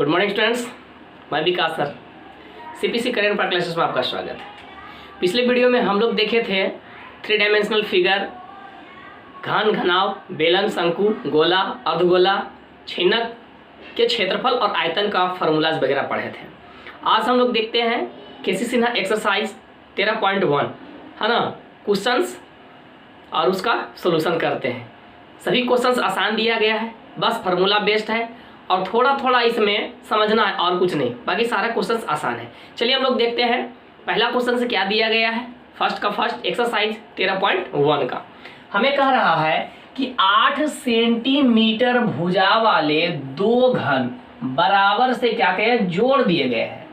Good morning students, मैं Vikas sir CPC current part classes में आपका स्वागत है। पिछले वीडियो में हम लोग देखे थे 3 डायमेंशनल फिगर, घन, घनाव, बेलन, शंकु, गोला, अर्धगोला, छेनक के क्षेत्रफल और आयतन का फार्मूलाज वगैरह पढ़े थे। आज हम लोग देखते हैं केसी सिन्हा एक्सरसाइज 13.1 है ना, क्वेश्चंस और उसका सोल्यूशन करते हैं। सभी क्वेश्चंस आसान दिया गया है, बस फार्मूला बेस्ड है और थोड़ा थोड़ा इसमें समझना है और कुछ नहीं, बाकी सारा क्वेश्चंस आसान है। चलिए हम लोग देखते हैं पहला क्वेश्चन से क्या दिया गया है। फर्स्ट एक्सरसाइज 13.1 का हमें कह रहा है कि 8 सेंटीमीटर भुजा वाले दो घन बराबर से क्या कहें जोड़ दिए गए हैं।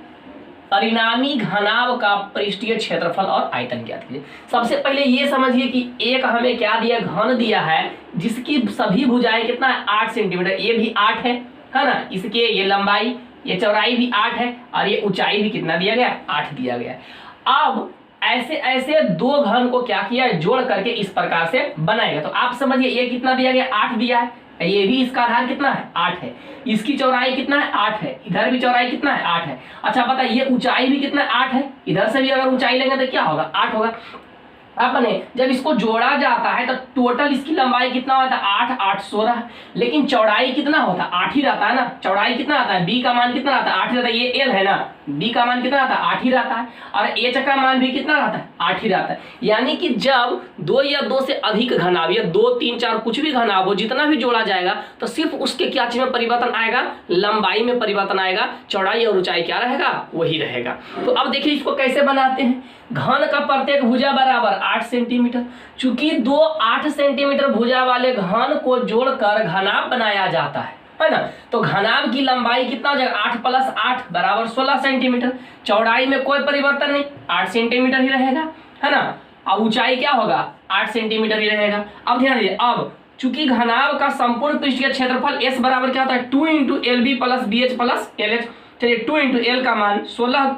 परिणामी घनाभ का पृष्ठीय क्षेत्रफल और आयतन ज्ञात कीजिए। सबसे पहले ये समझिए कि एक हमें क्या दिया, घन दिया है जिसकी सभी भुजाएं कितना है 8 सेंटीमीटर, ये भी 8 है ना, इसके ये लंबाई ये चौड़ाई भी 8 है और ये ऊंचाई भी कितना दिया गया 8 दिया गया। अब ऐसे ऐसे दो घन को क्या किया है, जोड़ करके इस प्रकार से बनाएगा। तो आप समझिए ये कितना दिया गया 8 दिया है, ये भी इसका आधार कितना है 8 है, इसकी चौड़ाई कितना है 8 है, इधर भी चौड़ाई कितना है 8 है। अच्छा पता ये ऊंचाई भी कितना 8 है, इधर से भी अगर ऊंचाई लेंगे तो क्या होगा 8 होगा। अपने जब इसको जोड़ा जाता है तो टोटल इसकी लंबाई कितना होता है 8 8 16, लेकिन चौड़ाई कितना होता है 8 ही रहता है ना। चौड़ाई कितना आता है, बी का मान कितना आता है 8 ही रहता है, ये एल है ना, बी का मान कितना आता है 8 ही रहता है और एच का मान भी कितना रहता है 8 ही रहता है। यानी कि जब दो या दो से अधिक घनाभ या 2 3 4 कुछ भी घनाभ हो, जितना भी जोड़ा जाएगा तो सिर्फ उसके क्या चीज में परिवर्तन आएगा, लंबाई में परिवर्तन आएगा, चौड़ाई और ऊंचाई क्या रहेगा वही रहेगा। तो अब देखिए इसको कैसे बनाते हैं। घन का प्रत्येक भुजा बराबर 8 सेंटीमीटर, चूंकि दो 8 सेंटीमीटर भुजा वाले घन को जोड़कर घनाभ बनाया जाता है ना। तो घनाभ की लंबाई कितना हो जाएगा 8 + 8 बराबर 16 सेंटीमीटर। चौड़ाई में कोई परिवर्तन नहीं, 8 सेंटीमीटर ही रहेगा है ना। अब ऊंचाई क्या होगा 8 सेंटीमीटर ही रहेगा। अब ध्यान दीजिए, अब चूंकि घनाभ का संपूर्ण पृष्ठीय क्षेत्रफल S बराबर क्या होता है 2 × LB + BH + LH। चलिए 2 × L का मान 16,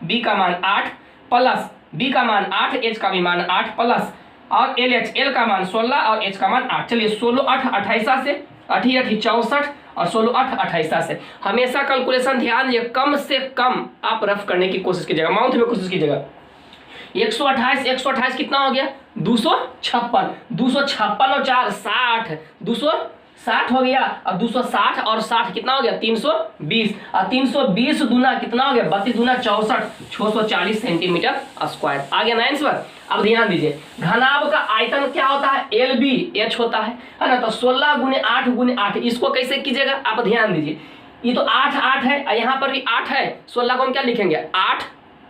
B का मान 8 प्लस B का मान 8, H का भी मान 8 प्लस और LH, L का मान 16 और H का मान 8। चलिए 16 8 28 से 8 64 और 16 8 28 से। हमेशा कैलकुलेशन ध्यान दीजिए, कम से कम आप रफ करने की कोशिश कीजिएगा, माउंट में कोशिश कीजिएगा। 128 कितना हो गया 256, 256 और 4 60, 260 हो गया और 260 और 60 कितना हो गया 320 और 320 दूना कितना हो गया 32 दूना 64, 640 सेंटीमीटर स्क्वायर। आ गया ना आंसर। अब ध्यान दीजिए, घनाभ का आयतन क्या होता है LB H होता है ना। तो 16 × 8 × 8 इसको कैसे कीजिएगा आप ध्यान दीजिए। ये तो 8 8 है और यहाँ पर भी 8 है, 16 को हम क्या लिखेंगे 8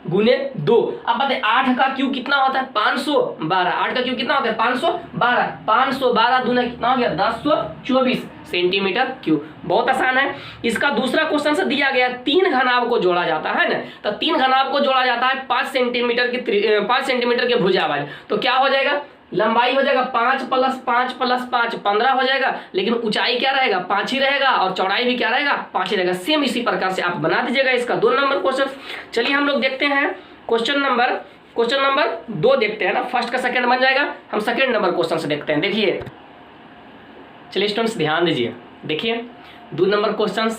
× 2। अब बताइए 8 का क्यूब कितना होता है 512, 8 का क्यूब कितना होता है 512, 512 दूना कितना हो गया 1024 सेंटीमीटर क्यूब। बहुत आसान है। इसका दूसरा क्वेश्चन से दिया गया 3 घनाभ को जोड़ा जाता है ना। तो 3 घनाभ को जोड़ा जाता है 5 सेंटीमीटर के भुजा वाले। तो क्या हो जाएगा, लंबाई हो जाएगा 5 + 5 + 5 15 हो जाएगा, लेकिन ऊंचाई क्या रहेगा 5 ही रहेगा और चौड़ाई भी क्या रहेगा 5 ही रहेगा। सेम इसी प्रकार से आप बना दीजिएगा इसका 2 नंबर क्वेश्चन। चलिए हम लोग देखते हैं क्वेश्चन नंबर 2 देखते हैं ना। फर्स्ट का सेकंड बन जाएगा, हम सेकंड नंबर क्वेश्चन से देखते हैं। देखिए चलिए स्टूडेंट्स ध्यान दीजिए, देखिए 2 नंबर क्वेश्चन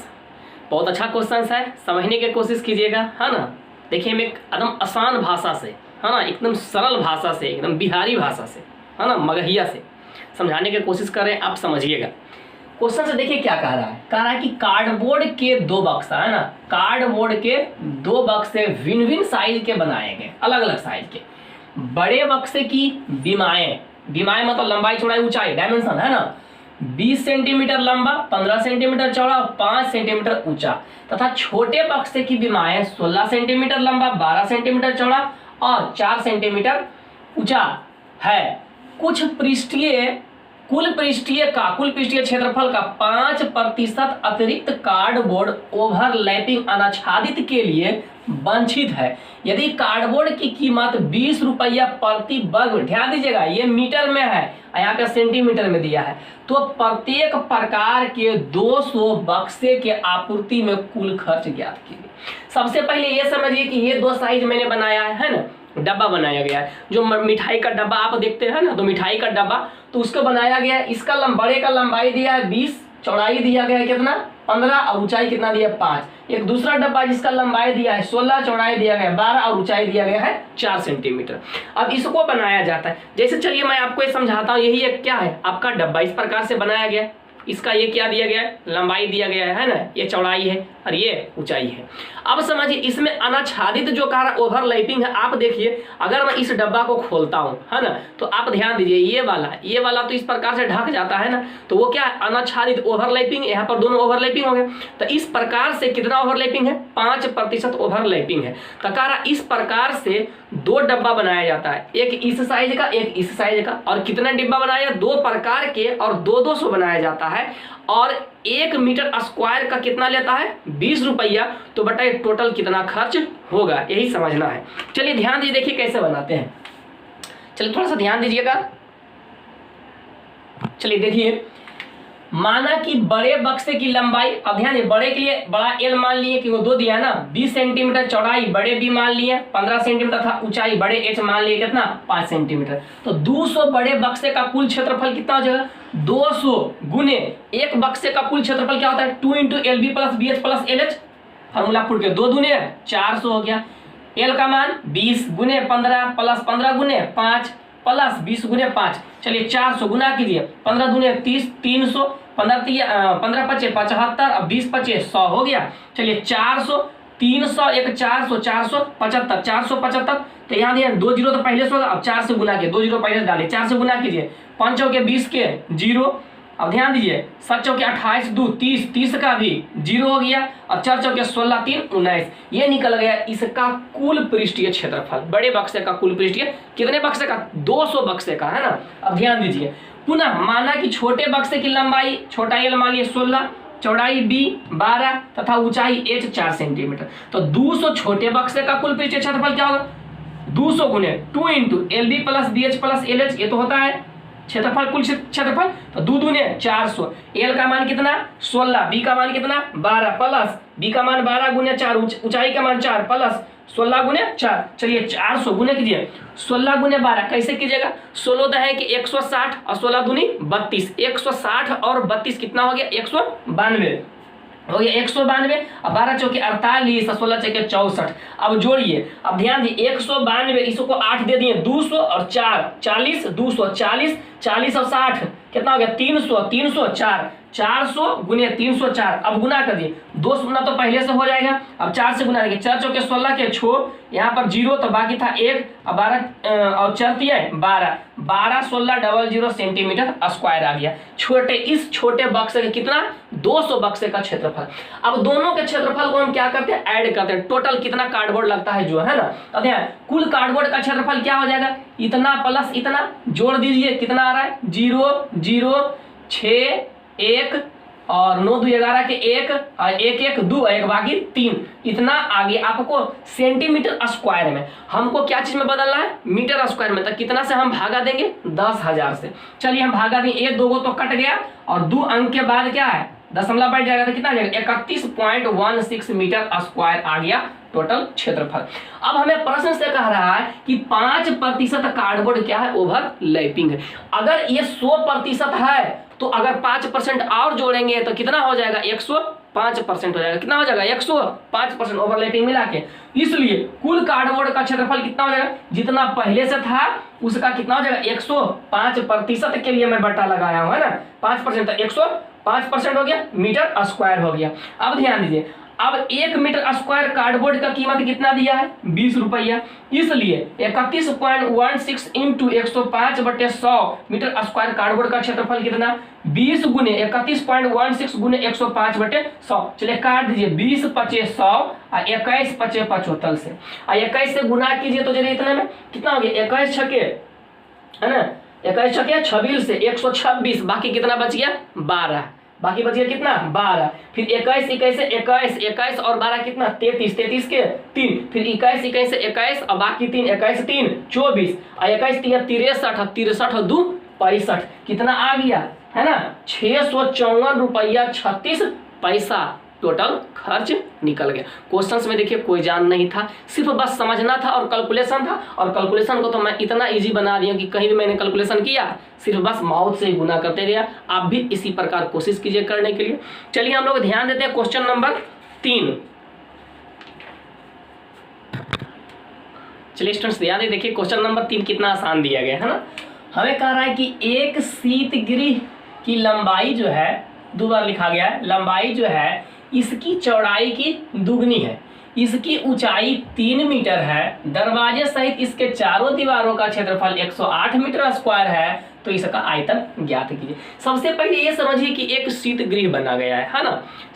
बहुत अच्छा क्वेश्चन है, समझने की कोशिश कीजिएगा है ना। देखिए हम एकदम आसान भाषा से है ना, एकदम सरल भाषा से, एकदम बिहारी भाषा से है ना, मगहिया से समझाने की कोशिश करें, आप समझिएगा। क्वेश्चन से देखिए क्या कह रहा है कि कार्डबोर्ड के 2 बक्सा है ना, कार्डबोर्ड के 2 बक्से भिन्न भिन्न साइज के बनाए गए, अलग अलग साइज के। बड़े बक्से की विमाएं मतलब लंबाई चौड़ाई ऊंचाई डायमेंशन है ना, 20 सेंटीमीटर लंबा, 15 सेंटीमीटर चौड़ा, 5 सेंटीमीटर ऊंचा, तथा छोटे बक्से की विमाएं 16 सेंटीमीटर लंबा, 12 सेंटीमीटर चौड़ा और 4 सेंटीमीटर ऊंचा है। कुल पृष्ठीय क्षेत्रफल का 5% अतिरिक्त कार्डबोर्ड ओवरलैपिंग अनाच्छादित के लिए वांछित है। यदि कार्डबोर्ड की कीमत 20 रुपया प्रति वर्ग, ध्यान दीजिएगा ये मीटर में है, यहाँ पे सेंटीमीटर में दिया है, तो प्रत्येक प्रकार के 200 बक्से के आपूर्ति में कुल खर्च ज्ञात कीजिए। सबसे पहले ये समझिए कि ये 2 साइज मैंने बनाया है ना, डब्बा बनाया गया है। जो मिठाई का डब्बा आप देखते हैं ना, तो मिठाई का डब्बा तो उसको बनाया गया है। इसका बड़े का लंबाई दिया है 20, चौड़ाई दिया गया है कितना 15 और ऊंचाई कितना दिया 5। एक दूसरा डब्बा जिसका लंबाई दिया है 16, चौड़ाई दिया गया है 12 और ऊंचाई दिया गया है 4 सेंटीमीटर। अब इसको बनाया जाता है, जैसे चलिए मैं आपको ये समझाता हूँ। यही एक क्या है आपका डब्बा, इस प्रकार से बनाया गया है। इसका ये क्या दिया गया है, लंबाई दिया गया है ना, ये चौड़ाई है और ये ऊंचाई है। अब समझिए इसमें अनाच्छादित जो कार्य ओवरलैपिंग है, आप देखिए अगर मैं इस डब्बा को खोलता हूं है ना, तो आप ध्यान दीजिए ये वाला तो इस प्रकार से ढक जाता है ना, तो वो क्या है अनाच्छादित ओवरलैपिंग। यहाँ पर दोनों ओवरलैपिंग हो गए, तो इस प्रकार से कितना ओवरलैपिंग है 5% ओवरलैपिंग है। तो कार्य इस प्रकार से 2 डब्बा बनाया जाता है, एक इस साइज का एक इस साइज का। और कितना डिब्बा बनाया, 2 प्रकार के और 200 बनाया जाता है। और 1 मीटर स्क्वायर का कितना लेता है 20 रुपया। तो बताइए टोटल कितना खर्च होगा, यही समझना है। चलिए ध्यान दीजिए, देखिए कैसे बनाते हैं। चलिए थोड़ा सा ध्यान दीजिएगा। चलिए देखिए, माना कि बड़े बक्से की लंबाई, अब ध्यान दीजिए बड़े के लिए बड़ा एल मान लिए कि वो 2 दिया है ना, 20 सेंटीमीटर चौड़ाई बड़े बी मान लिए, 15 सेंटीमीटर था ऊंचाई बड़े एच मान लिए कितना 5 सेंटीमीटर। तो 200 बड़े बक्से का कुल क्षेत्रफल कितना हो जाएगा 200 गुने एक बक्से का कुल क्षेत्रफल क्या होता है 2 × LB + BH + LH। Formula foot के 2 दूने 400 हो गया। एल का मान 20 गुने 15 + 15 गुने 5 + 20 गुने 5। चलिए 400 गुना कीजिए, 15 दूने 30, 300, 15 × 5 = 75 और 20 × 5 = 100 हो गया। चलिए 400, 300, 1 400, 475, 475। तो यहाँ दिया 2 जीरो तो पहले से होगा, अब 4 से गुना किए, 2 जीरो पहले से डालिए, 4 से गुना कीजिए, 5 चौके 20 के 0। अब ध्यान दीजिए 7 चौके 28, 2 30, 30 का भी 0 हो गया। और 4 चौके 16, 3 19। ये निकल गया इसका कुल पृष्ठीय क्षेत्रफल। बड़े बक्से का कुल पृष्ठीय कितने बक्से का 200 बक्से का है ना। अब ध्यान दीजिए पुनः, माना कि छोटे बक्से की लंबाई छोटा एल मान लिया 16, चौड़ाई बी 12 तथा ऊंचाई एच 4 सेंटीमीटर। तो 200 छोटे बक्से का कुल पृष्ठीय क्षेत्रफल क्या होगा 200 गुने 2 × LB + BH + LH, ये तो होता है क्षेत्रफल कुल क्षेत्रफल। तो 2 दूने 400, एल का मान कितना 16, बी का मान कितना 12 प्लस बी का मान 12 गुने 4, ऊंचाई का मान 4 प्लस 16 गुने 4। चलिए 400 गुने कीजिए, 16 गुने 12 कैसे कीजिएगा, 16 है कि 160 और 16 दूनी 32, 160 और 32 कितना हो गया 192 हो गया 192। अब 12 चौके 48 और 16 चौके 64। अब जोड़िए, अब ध्यान दीजिए 192 इसको 8 दे दिए 200 और 4 40, 240, 40 और 60 कितना हो गया 300, 304, 400 गुने 304। अब गुना कर दिए, 2 गुना तो पहले से हो जाएगा, अब 4 से गुना करेंगे, 4 चौके 16 के छोड़, यहाँ पर 0 तो बाकी था 1, अब 12 और 4 12, 12 16 00 सेंटीमीटर स्क्वायर आ गया। इस छोटे बक्से का कितना 200 बक्से का क्षेत्रफल। अब दोनों के क्षेत्रफल को हम क्या करते हैं ऐड करते हैं, टोटल कितना कार्डबोर्ड लगता है जो है ना। अब ध्यान, कुल कार्डबोर्ड का क्षेत्रफल क्या हो जाएगा इतना प्लस इतना, जोड़ दीजिए कितना आ रहा है 0 0 6 1 और 9 2 11 के 1 और 1 1 2 1 बाकी 3, इतना आगे आपको सेंटीमीटर स्क्वायर में। हमको क्या चीज में बदलना है मीटर स्क्वायर में। तो कितना से हम भागा देंगे 10,000 से। चलिए हम भागा देंगे, 1 2 तो कट गया और 2 अंक के बाद क्या है दशमलव बैठ जाएगा, तो कितना आ जाएगा 31.16 मीटर स्क्वायर आ गया टोटल क्षेत्रफल। अब हमें प्रश्न से कह रहा है कि 5% कार्डबोर्ड क्या है ओवरलैपिंग है। अगर ये 100% है तो अगर 5% और जोड़ेंगे तो कितना हो जाएगा 105% हो जाएगा। कितना हो जाएगा 105% ओवरलैपिंग मिला के। इसलिए कुल कार्डबोर्ड का क्षेत्रफल कितना हो जाएगा जितना पहले से था उसका कितना हो जाएगा 105% के लिए मैं बट्टा लगाया हूं है ना। 5% तो 105% हो गया, मीटर स्क्वायर हो गया। अब ध्यान दीजिए, अब 1 मीटर स्क्वायर कार्डबोर्ड का कीमत कितना दिया है 20 रुपया। इसलिए 31.16 इंटू 105/100 मीटर स्क्वायर कार्डबोर्ड का क्षेत्रफल कितना 20 गुने 31.16 गुने 105/100। चलिए काट दीजिए 20 5 100 और 21 5 75 से, और 21 से गुना कीजिए तो चलिए इतने में कितना हो गया 21 छके है ना, 21 छके 26 से 126, बाकी कितना बच गया 12, बाकी बच गया कितना 12। फिर 21 21 से 21 और 12 कितना 33, 33 के 3, फिर 21 21 से 21 और बाकी 3, 21 3 24 और 21 3 63 और 2 65, कितना आ गया है ना 654 रुपया 36 पैसा टोटल खर्च निकल गया। क्वेश्चंस में देखिए कोई जान नहीं था, सिर्फ बस समझना था और कैलकुलेशन था, और कैलकुलेशन को तो मैं इतना इजी बना दिया कि कहीं भी मैंने कैलकुलेशन किया सिर्फ बस माउथ से ही गुना करते गया। आप भी इसी प्रकार कोशिश कीजिए करने के लिए। चलिए हम लोग ध्यान देते हैं क्वेश्चन नंबर 3। चलिए स्टूडेंट्स ध्यान दे, देखिए क्वेश्चन नंबर 3 कितना आसान दिया गया है ना। हमें कह रहा है कि एक शीत गृह की लंबाई जो है, दो बार लिखा गया है, लंबाई जो है इसकी चौड़ाई की दुगनी है, इसकी ऊंचाई 3 मीटर है, दरवाजे सहित इसके चारों दीवारों का क्षेत्रफल 108 मीटर स्क्वायर है, तो इसका आयतन ज्ञात कीजिए। सबसे पहले ये समझिए कि एक शीत गृह बना गया है ना।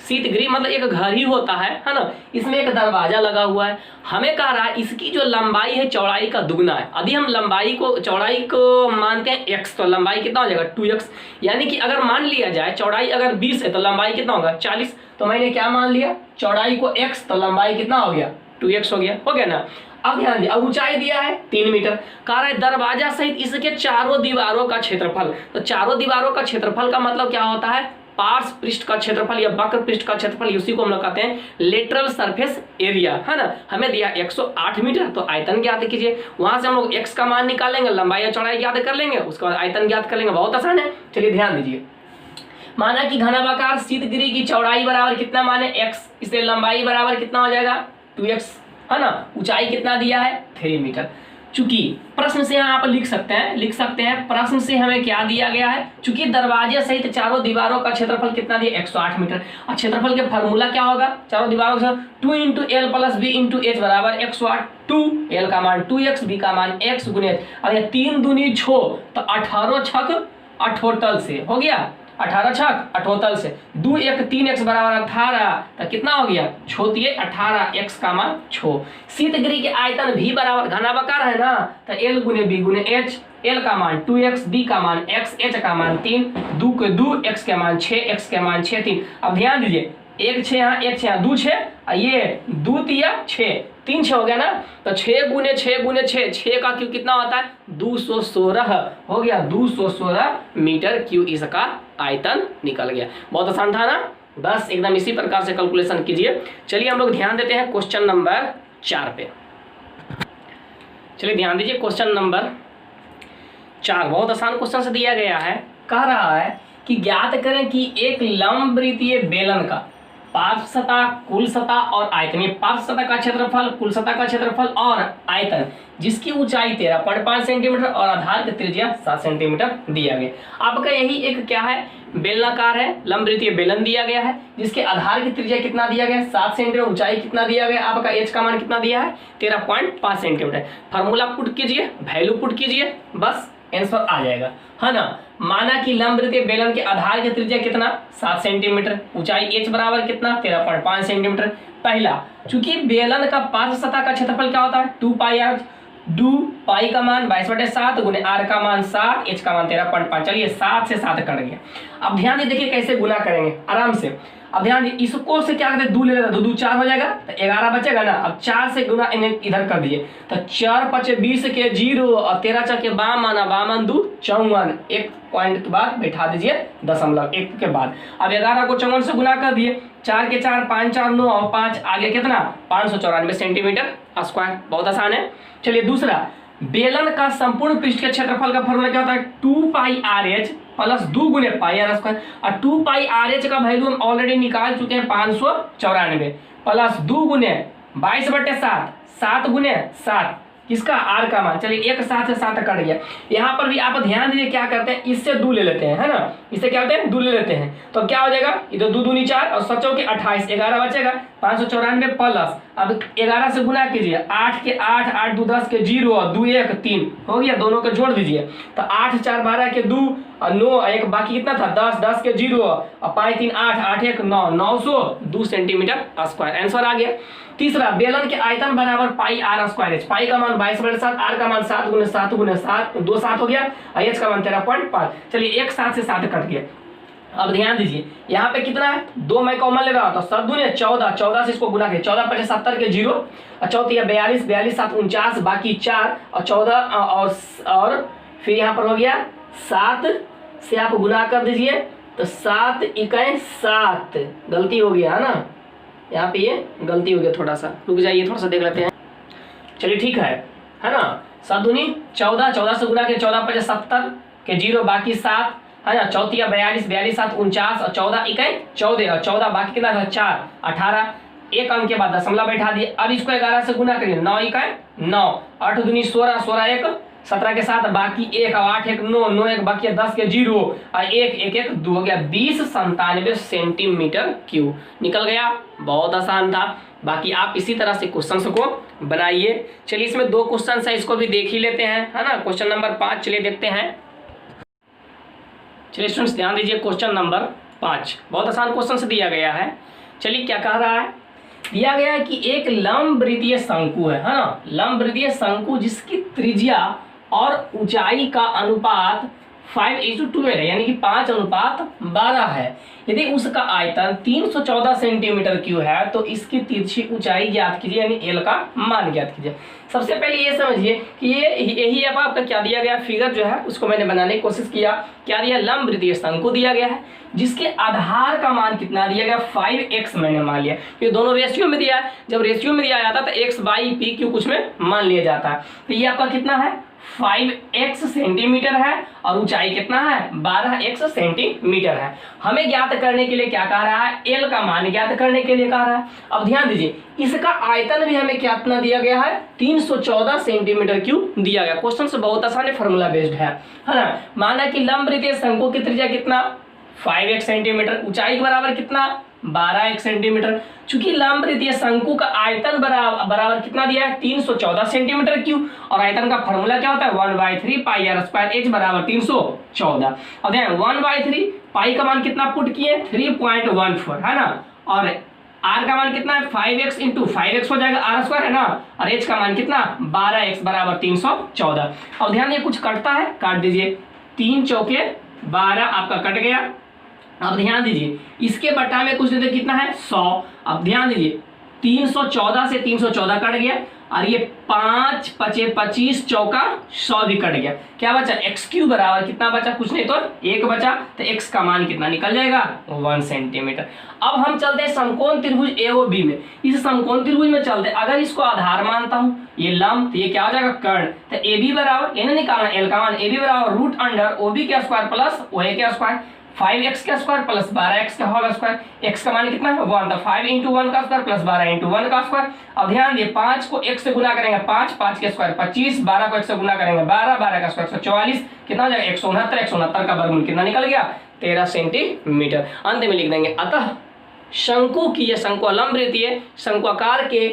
शीत गृह मतलब एक घर ही होता है ना। इसमें एक दरवाजा लगा हुआ है। हमें कह रहा है इसकी जो लंबाई है चौड़ाई का दुगना है। यदि हम लंबाई को चौड़ाई को मानते हैं x, तो लंबाई कितना हो जाएगा 2x। यानी कि अगर मान लिया जाए चौड़ाई अगर 20 है तो लंबाई कितना होगा 40। तो मैंने क्या मान लिया, चौड़ाई को x तो लंबाई कितना हो गया 2x हो गया ना। अब ध्यान दिया, अब ऊंचाई दिया है 3 मीटर। कह रहा है दरवाजा सहित इसके चारों दीवारों का क्षेत्रफल। तो चारों दीवारों का क्षेत्रफल का मतलब क्या होता है, पार्श्व पृष्ठ का क्षेत्रफल या वक्र पृष्ठ का क्षेत्रफल, उसी को हम लोग कहते हैं लेटरल सरफेस एरिया, है ना। हमें दिया 108 मीटर, तो आयतन ज्ञात कीजिए। वहां से हम लोग x का मान निकालेंगे, लंबाई या चौड़ाई ज्ञात कर लेंगे, उसके बाद आयतन ज्ञात कर लेंगे। बहुत आसान है। चलिए ध्यान दीजिए, माना कि घनाभाकार शीत गृह की चौड़ाई बराबर कितना माने x, इसलिए लंबाई बराबर कितना हो जाएगा 2x, है ना। ऊंचाई कितना दिया है 3 मीटर। चूंकि प्रश्न से यहाँ आप लिख सकते हैं प्रश्न से हमें क्या दिया गया है, चूंकि दरवाजे सहित चारों दीवारों का क्षेत्रफल कितना दिया 108 मीटर। और क्षेत्रफल के फार्मूला क्या होगा, चारों दीवारों का 2 × L + B × H बराबर 108। 2 L का मान 2x, B का मान x × H। अब ये 3 दूनी 6, तो 18 छक 18 से हो गया, 18 छक 18 से 2 1 3x बराबर 18, तो कितना हो गया 6 18, x का मान 6। शीत गृह के आयतन भी बराबर घनाभाकार है ना, तो L × B × H। L का मान 2x, B का मान x, H का मान 3, 2 के 2, x के मान 6, x के मान 6 3। अब ध्यान दीजिए, 1 6 यहाँ, 1 6 2 6, ये 2 3 6, 3 6 हो गया ना। तो 6 × 6 × 6, 6 का क्यू कितना होता है 216 हो गया, 216 मीटर क्यू इसका आयतन निकल गया। बहुत आसान था ना, बस एकदम इसी प्रकार से कैलकुलेशन कीजिए। चलिए हम लोग ध्यान देते हैं क्वेश्चन नंबर 4 पे। चलिए ध्यान दीजिए, क्वेश्चन नंबर 4 बहुत आसान क्वेश्चन से दिया गया है। कह रहा है कि ज्ञात करें कि एक लंबवृत्तीय बेलन का पार्श्व सतह, कुल सतह और आयतन, ये पार्श्व सतह का क्षेत्रफल, कुल सतह का क्षेत्रफल और आयतन, जिसकी ऊंचाई 13.5 सेंटीमीटर और आधार की त्रिज्या 7 सेंटीमीटर दिया गया। आपका यही एक क्या है, बेलनाकार है, लंबवृत्तीय बेलन दिया गया है, जिसके आधार की त्रिज्या कितना दिया गया 7 सेंटीमीटर, ऊंचाई कितना दिया गया, आपका h का मान कितना दिया है 13.5 सेंटीमीटर। फार्मूला पुट कीजिए, वैल्यू पुट कीजिए, बस आंसर आ जाएगा, है ना। माना कि लंबवृत्तीय बेलन के आधार की त्रिज्या कितना 7 सेंटीमीटर, ऊंचाई h बराबर कितना 13.5 सेंटीमीटर। पहला, चूंकि बेलन का पार्श्व सतह का क्षेत्रफल क्या होता है 2πr, 2 पाई का मान 22/7 गुने r का मान 7, h का मान 13.5। चलिए 7 से 7 कट गया। अब ध्यान देखिए कैसे गुना करेंगे आराम से। अब ध्यान दीजिए, इसको से क्या करते हैं 2 ले लेते, 2 4 हो जाएगा, तो 11 बचेगा ना। अब 4 से गुना इन्हें इधर कर दीजिए, तो 4 5 20 के 0 और 13 4 के बामन 2 54, एक पॉइंट के बाद बैठा दीजिए दशमलव 1 के बाद। अब 11 को 54 से गुना कर दिए, 4 के 4 5 4 9 और 5 आगे कितना 594 सेंटीमीटर स्क्वायर। बहुत आसान है। चलिए दूसरा, बेलन का संपूर्ण पृष्ठ के क्षेत्रफल का फॉर्मूला क्या होता है 2πrh प्लस 2 गुने πr स्क्वायर। और 2πrh का वैल्यू हम ऑलरेडी निकाल चुके हैं 594 प्लस 2 गुने 22/7, 7 गुने 7 किसका r का मान। चलिए एक 7 से 7 कट गया। यहाँ पर भी आप ध्यान दीजिए क्या करते हैं, इससे 2 ले लेते हैं, है ना, इससे क्या होते हैं 2 ले लेते हैं, तो क्या हो जाएगा इधर 2 दूनी 4 और 7 के 28, 11 बचेगा 594 प्लस, अब 11 से गुना कीजिए, 8 के 8 8 2 10 के 0 और 2 1 3 हो गया, दोनों को जोड़ दीजिए, तो 8 4 12 के 2 और 9 एक बाकी कितना था 10 10 के 0 और 5 3 8 8 1 9 902 सेंटीमीटर स्क्वायर। आंसर आ गया। तीसरा, बेलन के आयतन बराबर πr स्क्वायर h, पाई का मान 22/7, r का मान 7 गुने 7 गुने 7 2 7 हो गया और h का मान 13.5। चलिए एक 7 से 7 कट गया। अब ध्यान दीजिए, यहाँ पे कितना है 2 मैं कॉमन ले रहा हूँ, तो 7 दूने 14, 14 से इसको गुना करिए, 14 5 70 के 0 और 4 42 42 7 49 बाकी 4 और 14 और फिर यहाँ पर हो गया 7 से आप गुना कर दीजिए, तो 7 इकाई 7, गलती हो गया है ना, यहाँ पे ये गलती हो गया थोड़ा सा, रुक जाइए थोड़ा सा देख लेते हैं। चलिए ठीक है ना। 7 दूनी 14, 14 से गुना के 14 5 70 के 0 बाकी 7 है ना, 34 42, 42 7 49 और 14 इकाई 14 और 14 बाकी कितना था 4 18, एक अंक के बाद दशमलव बैठा दिए। अब इसको 11 से गुना करिए, 9 इकाई 9, 8 दूनी 16, 16 1 17 के साथ बाकी 1 और 8 1 9, 9 1 बाकी 10 के 0 और 1 1 1 2 हो गया 20 97 सेंटीमीटर क्यूब निकल गया। बहुत आसान था। बाकी आप इसी तरह से क्वेश्चंस को बनाइए। चलिए इसमें 2 क्वेश्चन है, इसको भी देख ही लेते हैं है ना। क्वेश्चन नंबर 5 चलिए देखते हैं। चलिए स्टूडेंट्स ध्यान दीजिए, क्वेश्चन नंबर 5 बहुत आसान क्वेश्चन से दिया गया है। चलिए क्या कह रहा है, दिया गया है कि एक लंबवृत्तीय शंकु है ना, लंबवृत्तीय शंकु जिसकी त्रिज्या और ऊंचाई का अनुपात 5:12 है, यानी कि 5:12 है। यदि उसका आयतन 314 सेंटीमीटर क्यूब है तो इसकी तिरछी ऊंचाई ज्ञात कीजिए, यानी एल का मान ज्ञात कीजिए। सबसे पहले ये समझिए कि यही अब आपका क्या दिया गया, फिगर जो है उसको मैंने बनाने की कोशिश किया। क्या दिया, लंबवृत्तीय शंकु दिया गया है जिसके आधार का मान कितना दिया गया 5x मैंने मान लिया, ये दोनों रेशियो में दिया है। जब रेशियो में दिया जाता है तो x/p कुछ में मान लिया जाता है। तो ये आपका कितना है 5x सेंटीमीटर है और ऊंचाई कितना है 12x सेंटीमीटर है। हमें ज्ञात करने के लिए क्या कह रहा है, एल का मान ज्ञात करने के लिए कह रहा है। अब ध्यान दीजिए, इसका आयतन भी हमें कितना दिया गया है 314 सेंटीमीटर क्यूब दिया गया। क्वेश्चन से बहुत आसान है, फॉर्मूला बेस्ड है ना। माना कि लंबवृत्तीय शंकु की त्रिज्या कितना 5x सेंटीमीटर, ऊंचाई बराबर कितना 12x सेंटीमीटर। चूंकि लंबवृत्तीय शंकु का आयतन बराबर कितना दिया है 314 सेंटीमीटर क्यूब, और आयतन का फॉर्मूला क्या होता है 1/3 पाई r स्क्वायर, h बराबर 314। अब ध्यान 1/3 पाई का मान कितना पुट किए 3.14 है ना, और r का मान कितना है 5x इंटू 5x हो जाएगा r स्क्वायर है ना, और h का मान कितना 12x बराबर 314। अब ध्यान ये कुछ कटता है, काट दीजिए, 3 चौके 12 आपका कट गया। अब ध्यान दीजिए इसके बटा में कुछ देते कितना है 100। अब ध्यान दीजिए 314 से 314 कट गया, और ये 5 5 25 चौका 100 भी कट गया। क्या बचा एक्स क्यूब बराबर कितना बचा, कुछ नहीं तो 1 बचा। तो एक्स का मान कितना निकल जाएगा 1 सेंटीमीटर। अब हम चलते हैं समकोण त्रिभुज AOB में। इस समकोण त्रिभुज में चलते, अगर इसको आधार मानता हूँ ये लंब, तो ये क्या हो जाएगा कर्ण। तो AB बराबर इन्हें निकालना एल का मान, AB बराबर रूट अंडर OB का स्क्वायर प्लस OA का स्क्वायर, 5x का स्क्वायर प्लस 12x का होल स्क्वायर, x का मान कितना है 1, तो 5 इंटू 1 का स्क्वायर प्लस 12 इंटू 1 का स्क्वायर। अब ध्यान दिए 5 को x से गुना करेंगे 5, 5 के स्क्वायर 25, 12 को x से गुना करेंगे 12, 12 का स्क्वायर 144, कितना हो जाएगा 169, 169 का वर्गमूल कितना निकल गया 13 सेंटीमीटर। अंत में लिख देंगे अतः शंकु की या शंकु लंबवृत्तीय शंकुआकार के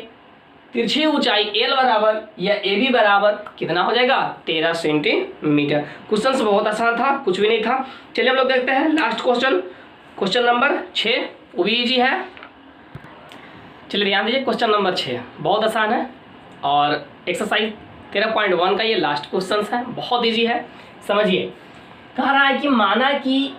तिरछी ऊंचाई L बराबर या AB बराबर कितना हो जाएगा 13 सेंटीमीटर। क्वेश्चन बहुत आसान था, कुछ भी नहीं था। चलिए हम लोग देखते हैं लास्ट क्वेश्चन, क्वेश्चन नंबर 6, वो भी इजी है। चलिए ध्यान दीजिए, क्वेश्चन नंबर 6 बहुत आसान है और एक्सरसाइज 13.1 का ये लास्ट क्वेश्चन है, बहुत इजी है। समझिए, कह रहा है कि माना कि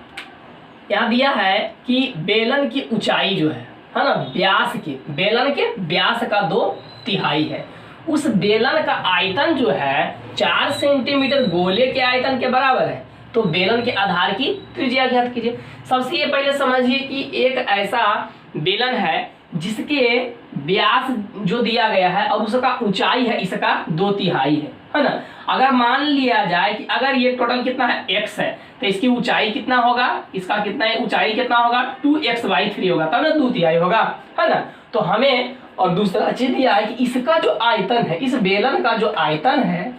यहाँ दिया है कि बेलन की ऊंचाई जो है ना, व्यास की, बेलन के व्यास का 2/3 है। उस बेलन का आयतन जो है 4 सेंटीमीटर गोले के आयतन के बराबर है। तो बेलन के आधार की त्रिज्या ज्ञात कीजिए। सबसे ये पहले समझिए कि एक ऐसा बेलन है जिसके व्यास जो दिया गया है और उसका ऊंचाई है इसका 2/3 है ना। अगर मान लिया जाए कि अगर ये टोटल कितना है x है, तो इसकी ऊंचाई कितना होगा, इसका कितना है ऊंचाई कितना होगा 2x/3 होगा, तब ना 2/3 होगा है ना। तो हमें और दूसरा चीज दिया है कि इसका जो आयतन है, इस बेलन का जो आयतन है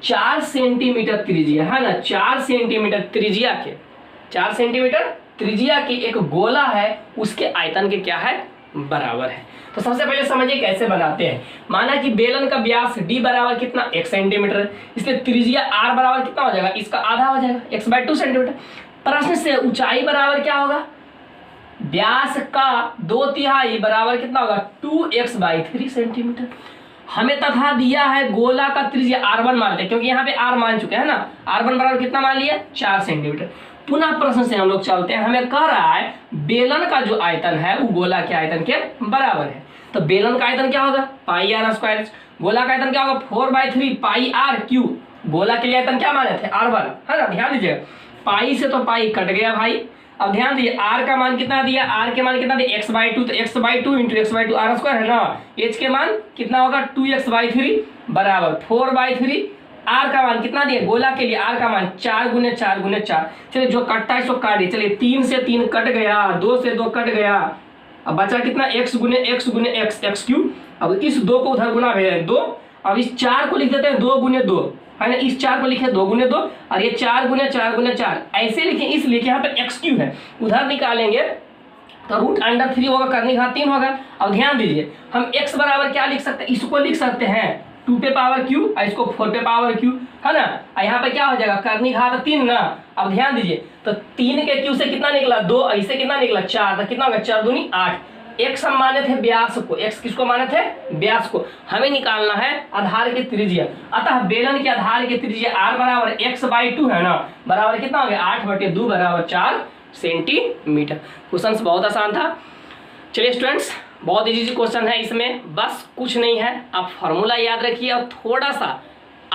4 सेंटीमीटर त्रिज्या है ना, 4 सेंटीमीटर त्रिज्या के 4 सेंटीमीटर त्रिज्या के एक गोला है, उसके आयतन के क्या है बराबर है। तो सबसे पहले समझिए कैसे बनाते हैं। माना कि बेलन का व्यास d बराबर कितना 1 सेंटीमीटर, इसलिए त्रिज्या r बराबर कितना हो जाएगा, इसका आधा हो जाएगा x/2 सेंटीमीटर। प्रश्न से ऊंचाई बराबर क्या होगा, व्यास का 2/3 बराबर कितना होगा 2x/3 सेंटीमीटर। हमें तथा दिया है गोला का त्रिज्या r1 मान लेते, क्योंकि यहाँ पे r मान चुके हैं ना, r1 बराबर कितना मान लिया 4 सेंटीमीटर। पुनः प्रश्न से हम लोग चलते हैं, हमें कह रहा है बेलन का जो आयतन है वो गोला के आयतन के बराबर है। तो बेलन का आयतन क्या होगा पाई r स्क्वायर, गोला का आयतन क्या होगा 4/3 पाई r क्यूब। गोला के लिए आयतन क्या माने थे r1 है ना। ध्यान दीजिए पाई से तो पाई कट गया भाई, अब ध्यान दीजिए आर का मान कितना दिया, आर के मान कितना दिया x/2, तो x/2 into x/2 are square है ना। एच के मान कितना होगा 2x/3 बराबर 4/3। आर का मान कितना दिया, गोला के लिए आर का मान 4 गुने 4 गुने 4। चलिए जो कटता है इसको काटिए, चलिए 3 से 3 कट गया, 2 से 2 कट गया, अब बचा कितना x गुने x x क्यूब। अब इस 2 को उधर गुना भेज 2, अब इस 4 को लिख देते हैं 2 गुने 2 है ना, इस 4 को लिखे 2 गुने 2 और ये 4 गुने 4 गुने 4 ऐसे लिखे, इसलिए यहाँ पे x क्यूब है, उधर निकालेंगे तो √3 होगा, करने का 3 होगा। अब ध्यान दीजिए हम x बराबर क्या लिख सकते हैं, इसको लिख सकते हैं 2 पे पावर क्यू और इसको 4 पे पावर क्यू है ना, और यहाँ पे क्या हो जाएगा करनी घात 3 ना। अब ध्यान दीजिए तो 3 के क्यू से कितना निकला 2, ऐसे कितना निकला 4, तो कितना होगा 4 दूनी 8। x हम माने थे व्यास को, x किसको माने थे व्यास को, हमें निकालना है आधार की त्रिज्या। अतः बेलन के आधार की त्रिज्या r बराबर x/2 है ना, बराबर कितना हो गया 8/2 बराबर 4 सेंटीमीटर। क्वेश्चन बहुत आसान था। चलिए स्टूडेंट्स बहुत इजी क्वेश्चन है, इसमें बस कुछ नहीं है, आप फार्मूला याद रखिए और थोड़ा सा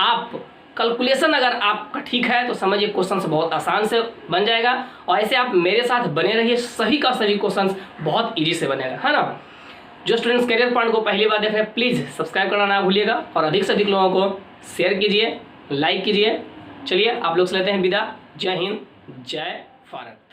आप कैलकुलेशन अगर आपका ठीक है तो समझिए क्वेश्चन बहुत आसान से बन जाएगा। और ऐसे आप मेरे साथ बने रहिए, सभी का सभी क्वेश्चन बहुत इजी से बनेगा है ना। जो स्टूडेंट्स करियर पॉइंट को पहली बार देख रहे हैं प्लीज़ सब्सक्राइब करना ना भूलिएगा और अधिक से अधिक लोगों को शेयर कीजिए, लाइक कीजिए। चलिए आप लोग से लेते हैं विदा। जय हिंद, जय भारत।